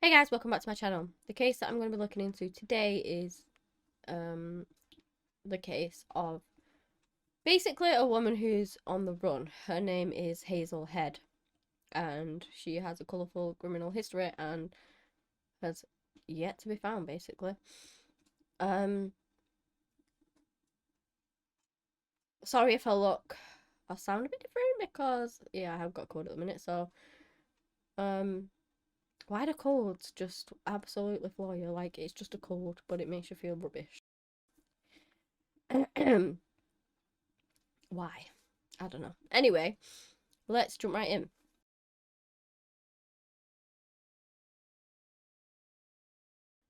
Hey guys, welcome back to my channel. The case that I'm going to be looking into today is the case of basically a woman who's on the run. Her name is Hazel Head, and she has a colourful criminal history and has yet to be found, basically. Um, Sorry if I sound a bit different because, yeah, I have got a cold at the minute, so, why do colds just absolutely floor you? Like, it's just a cold, but it makes you feel rubbish. Why? I don't know. Anyway, let's jump right in.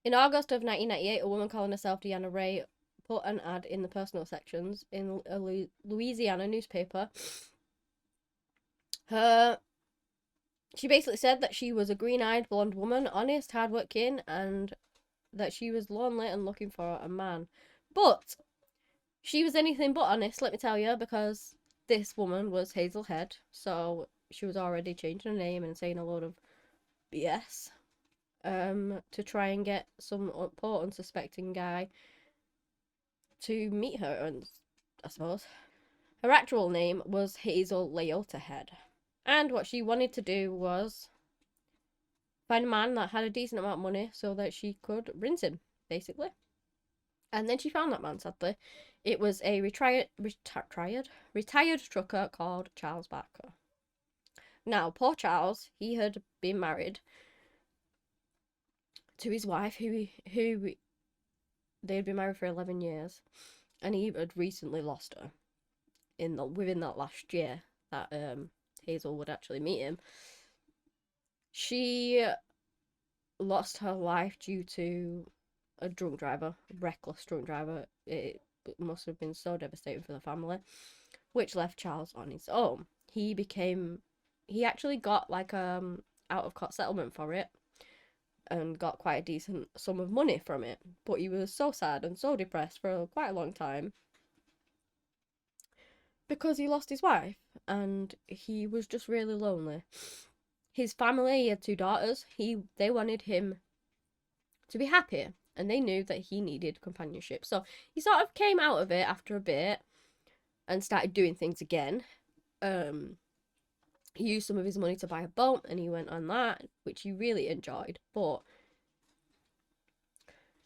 In August of 1998, a woman calling herself Deanna Ray put an ad in the personal sections in a Louisiana newspaper. She basically said that she was a green-eyed blonde woman, honest, hardworking, and that she was lonely and looking for a man. But she was anything but honest, let me tell you, because this woman was Hazel Head, so she was already changing her name and saying a load of BS. To try and get some poor unsuspecting guy to meet her, and I suppose. Her actual name was Hazel Leota Head. And what she wanted to do was find a man that had a decent amount of money so that she could rinse him, basically. And then she found that man, sadly. It was a retired trucker called Charles Barker. Now, poor Charles, he had been married to his wife, who they had been married for 11 years, and he had recently lost her within that last year that Hazel would actually meet him. She lost her life due to a reckless drunk driver. It must have been so devastating for the family, which left Charles on his own. He actually got like out of court settlement for it and got quite a decent sum of money from it. But he was so sad and so depressed for quite a long time because he lost his wife and he was just really lonely. His family, he had two daughters, they wanted him to be happy and they knew that he needed companionship. So he sort of came out of it after a bit and started doing things again. He used some of his money to buy a boat and he went on that, which he really enjoyed, but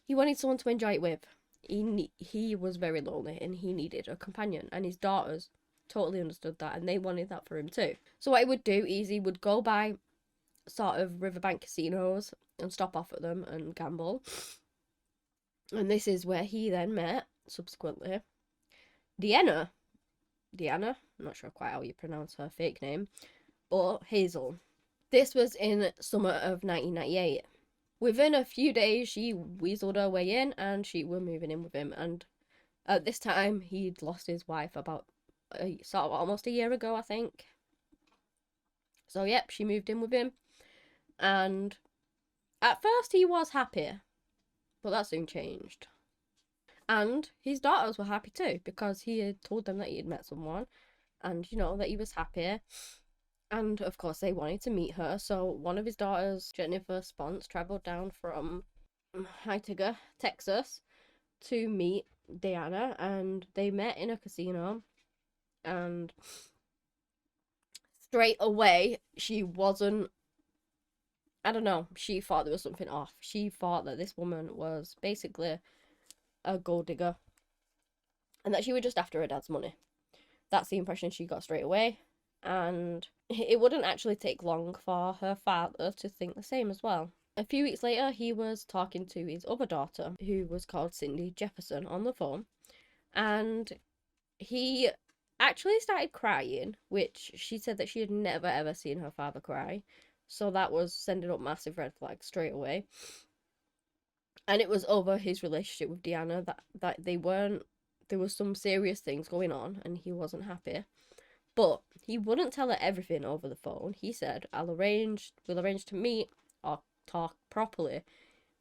he wanted someone to enjoy it with. He was very lonely and he needed a companion, and his daughters totally understood that and they wanted that for him too. So what he would do is he would go by sort of riverbank casinos and stop off at them and gamble. And this is where he then met, subsequently, Deanna. I'm not sure quite how you pronounce her fake name, but Hazel. This was in summer of 1998. Within a few days, she weaseled her way in and she were moving in with him. And at this time, he'd lost his wife about sort of almost a year ago, I think. So, yep, she moved in with him. And at first, he was happy, but that soon changed. And his daughters were happy too because he had told them that he had met someone and, that he was happy. And of course, they wanted to meet her. So one of his daughters, Jennifer Spence, traveled down from Hightiger, Texas, to meet Diana, and they met in a casino. And straight away, she wasn't. I don't know. She thought there was something off. She thought that this woman was basically a gold digger and that she was just after her dad's money. That's the impression she got straight away. And it wouldn't actually take long for her father to think the same as well. A few weeks later, he was talking to his other daughter, who was called Cindy Jefferson, on the phone, and he actually started crying, which she said that she had never ever seen her father cry. So that was sending up massive red flags straight away. And it was over his relationship with Deanna that they weren't. There was some serious things going on, and he wasn't happy. But he wouldn't tell her everything over the phone. He said, we'll arrange to meet or talk properly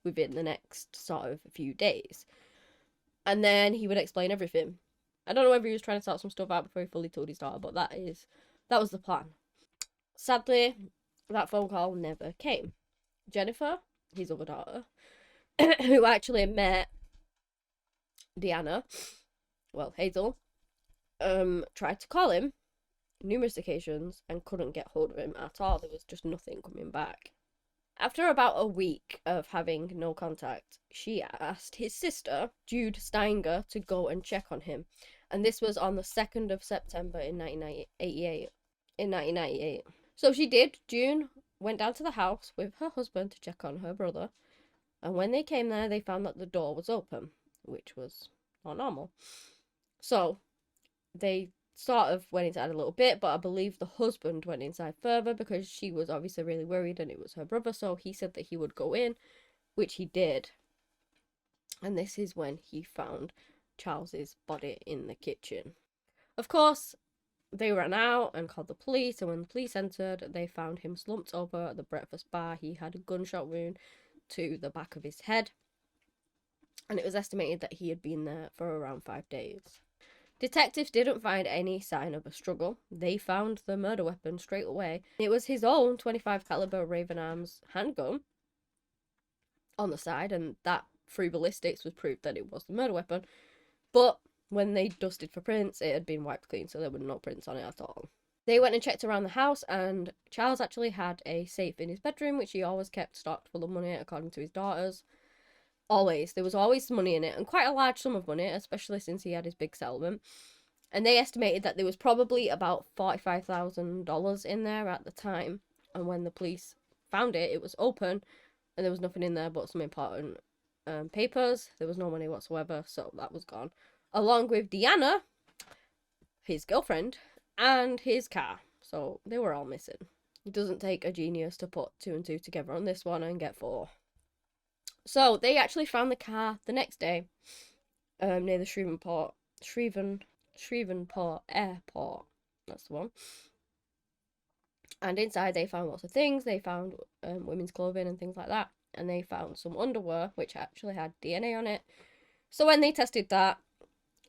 within the next sort of few days. And then he would explain everything. I don't know whether he was trying to sort some stuff out before he fully told his daughter, but that was the plan. Sadly, that phone call never came. Jennifer his other daughter, who actually met Deanna, well, Hazel, tried to call him numerous occasions and couldn't get hold of him at all. There was just nothing coming back. After about a week of having no contact, she asked his sister, Jude Steinger, to go and check on him. And this was on the 2nd of September in 1998. So she did. June went down to the house with her husband to check on her brother. And when they came there, they found that the door was open, which was not normal. So they sort of went inside a little bit, but I believe the husband went inside further because she was obviously really worried and it was her brother, so he said that he would go in, which he did. And this is when he found Charles's body in the kitchen. Of course, they ran out and called the police, and when the police entered, they found him slumped over at the breakfast bar. He had a gunshot wound to the back of his head, and it was estimated that he had been there for around 5 days. Detectives didn't find any sign of a struggle. They found the murder weapon straight away. It was his own 25 caliber Raven Arms handgun on the side, and that through ballistics was proof that it was the murder weapon. But when they dusted for prints, it had been wiped clean, so there were no prints on it at all. They went and checked around the house, and Charles actually had a safe in his bedroom, which he always kept stocked full of money, according to his daughters. Always. There was always money in it, and quite a large sum of money, especially since he had his big settlement. And they estimated that there was probably about $45,000 in there at the time. And when the police found it, it was open, and there was nothing in there but some important papers. There was no money whatsoever, so that was gone. Along with Deanna, his girlfriend, and his car. So they were all missing. It doesn't take a genius to put 2 and 2 together on this one and get 4. So they actually found the car the next day near the Shreveport Airport. That's the one. And inside they found lots of things. They found women's clothing and things like that. And they found some underwear, which actually had DNA on it. So when they tested that,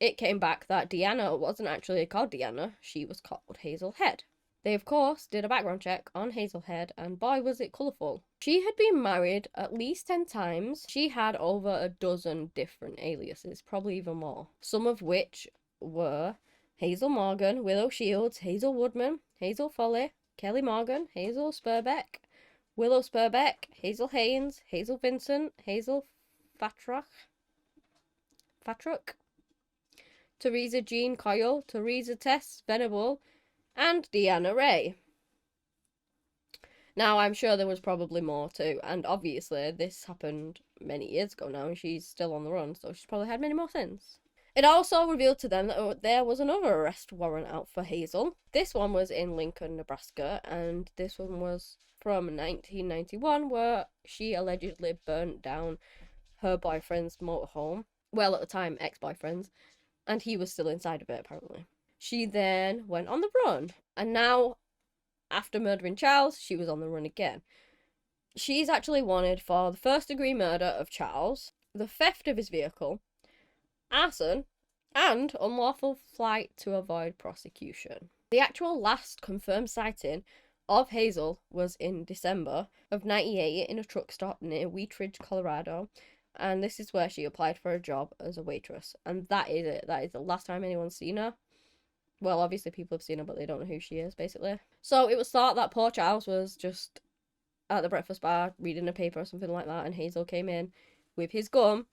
it came back that Deanna wasn't actually called Deanna. She was called Hazel Head. They, of course, did a background check on Hazel Head, and boy, was it colourful. She had been married at least 10 times. She had over a dozen different aliases, probably even more. Some of which were Hazel Morgan, Willow Shields, Hazel Woodman, Hazel Foley, Kelly Morgan, Hazel Spurbeck, Willow Spurbeck, Hazel Haynes, Hazel Vincent, Hazel Fatruck, Teresa Jean Coyle, Teresa Tess Venable, and Deanna Ray. Now, I'm sure there was probably more too, and obviously this happened many years ago now, and she's still on the run, so she's probably had many more since. It also revealed to them that there was another arrest warrant out for Hazel. This one was in Lincoln, Nebraska, and this one was from 1991, where she allegedly burnt down her boyfriend's motorhome. Well, at the time, ex-boyfriend's, and he was still inside of it, apparently. She then went on the run, and now, after murdering Charles, she was on the run again. She's actually wanted for the first-degree murder of Charles, the theft of his vehicle, arson, and unlawful flight to avoid prosecution. The actual last confirmed sighting of Hazel was in December of 98 in a truck stop near Wheat Ridge, Colorado, and this is where she applied for a job as a waitress. And that is it. That is the last time anyone's seen her. Well, obviously people have seen her, but they don't know who she is, basically. So it was thought that poor Charles was just at the breakfast bar reading a paper or something like that, and Hazel came in with his gun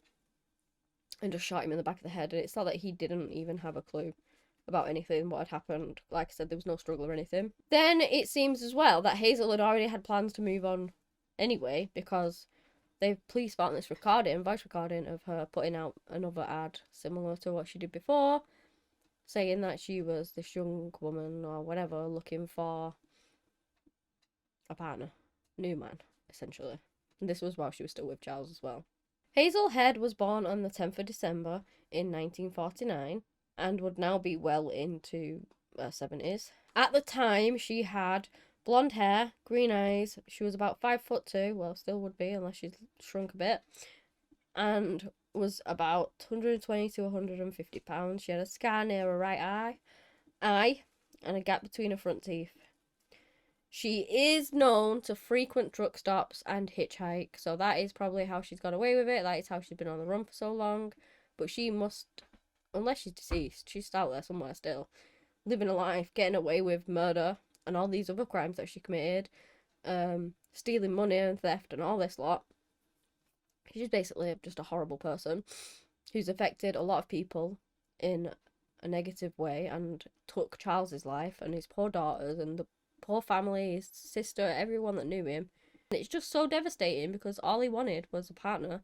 and just shot him in the back of the head. And it's thought that he didn't even have a clue about anything, what had happened. Like I said, there was no struggle or anything. Then it seems as well that Hazel had already had plans to move on anyway, because the police found this voice recording of her putting out another ad similar to what she did before, saying that she was this young woman or whatever looking for a partner, new man, essentially. And this was while she was still with Charles as well. Hazel Head was born on the 10th of December in 1949 and would now be well into her 70s. At the time, she had blonde hair, green eyes. She was about 5'2", well, still would be unless she's shrunk a bit, and was about 120 to 150 pounds. She had a scar near her right eye, and a gap between her front teeth. She is known to frequent truck stops and hitchhike, so that is probably how she's got away with it. That is how she's been on the run for so long. But she must, unless she's deceased, she's out there somewhere still, living a life, getting away with murder and all these other crimes that she committed, stealing money and theft and all this lot. She's basically just a horrible person who's affected a lot of people in a negative way and took Charles's life and his poor daughters and the poor family, his sister, everyone that knew him. And it's just so devastating because all he wanted was a partner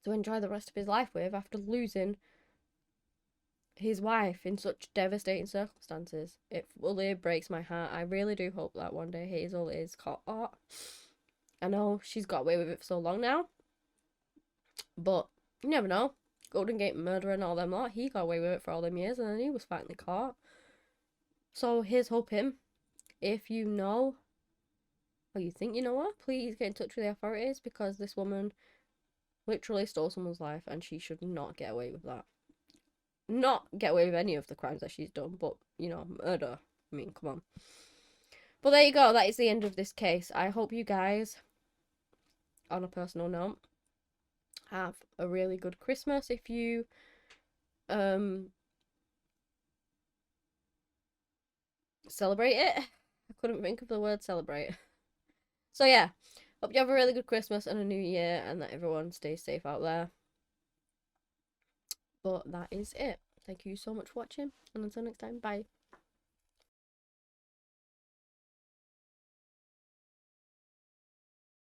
to enjoy the rest of his life with after losing his wife in such devastating circumstances. It fully breaks my heart. I really do hope that one day Hazel is caught. I know she's got away with it for so long now, but you never know. Golden Gate murder and all them lot, he got away with it for all them years and then he was finally caught. So here's hoping. If you know, or you think you know her, please get in touch with the authorities because this woman literally stole someone's life and she should not get away with that. Not get away with any of the crimes that she's done, but, you know, murder. I mean, come on. But there you go, that is the end of this case. I hope you guys, on a personal note, have a really good Christmas if you celebrate it. I couldn't think of the word celebrate. So yeah, hope you have a really good Christmas and a new year and that everyone stays safe out there. But that is it. Thank you so much for watching and until next time, bye.